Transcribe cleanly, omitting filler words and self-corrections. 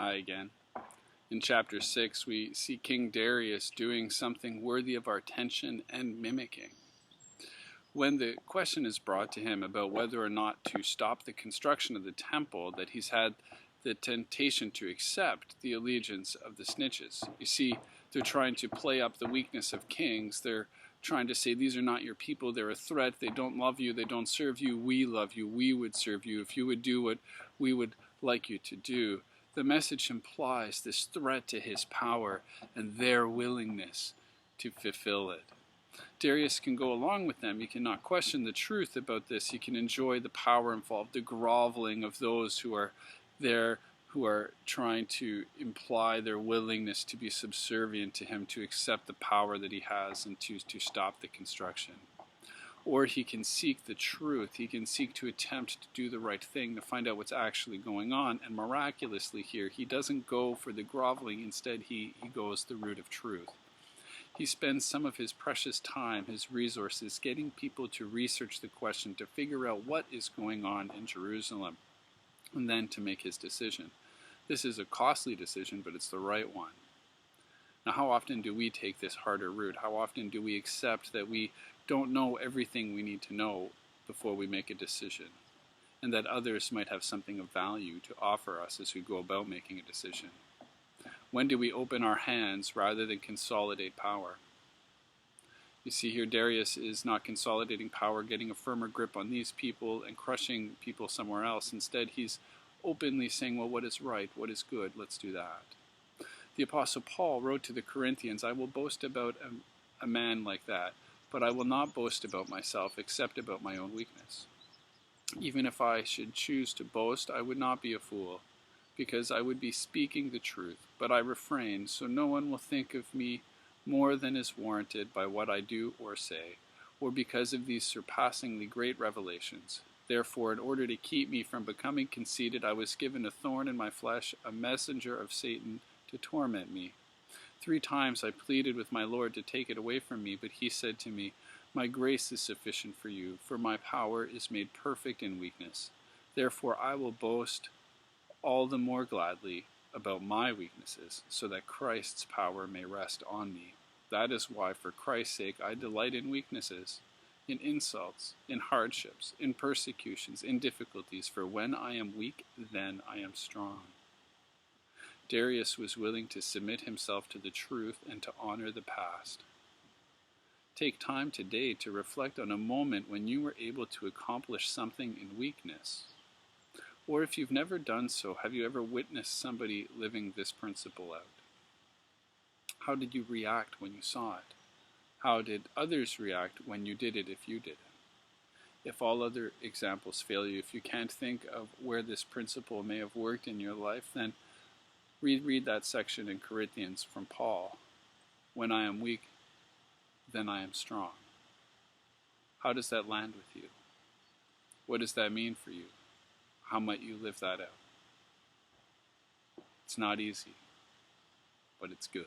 Hi again. In chapter 6, we see King Darius doing something worthy of our attention and mimicking. When the question is brought to him about whether or not to stop the construction of the temple, that he's had the temptation to accept the allegiance of the snitches. You see, they're trying to play up the weakness of kings. They're trying to say, these are not your people, they're a threat, they don't love you, they don't serve you, we love you, we would serve you, if you would do what we would like you to do. The message implies this threat to his power and their willingness to fulfill it. Darius can go along with them. He cannot question the truth about this. He can enjoy the power involved, the groveling of those who are there, who are trying to imply their willingness to be subservient to him, to accept the power that he has and to stop the construction. Or he can seek the truth. He can seek to attempt to do the right thing, to find out what's actually going on. And miraculously here, he doesn't go for the groveling. Instead, he goes the route of truth. He spends some of his precious time, his resources, getting people to research the question, to figure out what is going on in Jerusalem, and then to make his decision. This is a costly decision, but it's the right one. Now, how often do we take this harder route? How often do we accept that we don't know everything we need to know before we make a decision, and that others might have something of value to offer us as we go about making a decision? When do we open our hands rather than consolidate power? You see here, Darius is not consolidating power, getting a firmer grip on these people and crushing people somewhere else. Instead, he's openly saying, well, what is right, what is good, let's do that. The Apostle Paul wrote to the Corinthians, I will boast about a man like that, but I will not boast about myself except about my own weakness. Even if I should choose to boast, I would not be a fool, because I would be speaking the truth, but I refrain, so no one will think of me more than is warranted by what I do or say, or because of these surpassingly great revelations. Therefore, in order to keep me from becoming conceited, I was given a thorn in my flesh, a messenger of Satan to torment me. 3 times I pleaded with my Lord to take it away from me, but he said to me, my grace is sufficient for you, for my power is made perfect in weakness. Therefore I will boast all the more gladly about my weaknesses, so that Christ's power may rest on me. That is why, for Christ's sake, I delight in weaknesses, in insults, in hardships, in persecutions, in difficulties, for when I am weak, then I am strong. Darius was willing to submit himself to the truth and to honor the past. Take time today to reflect on a moment when you were able to accomplish something in weakness. Or if you've never done so, have you ever witnessed somebody living this principle out? How did you react when you saw it? How did others react when you did it if you did it? If all other examples fail you, if you can't think of where this principle may have worked in your life, then read that section in Corinthians from Paul. When I am weak, then I am strong. How does that land with you? What does that mean for you? How might you live that out? It's not easy, but it's good.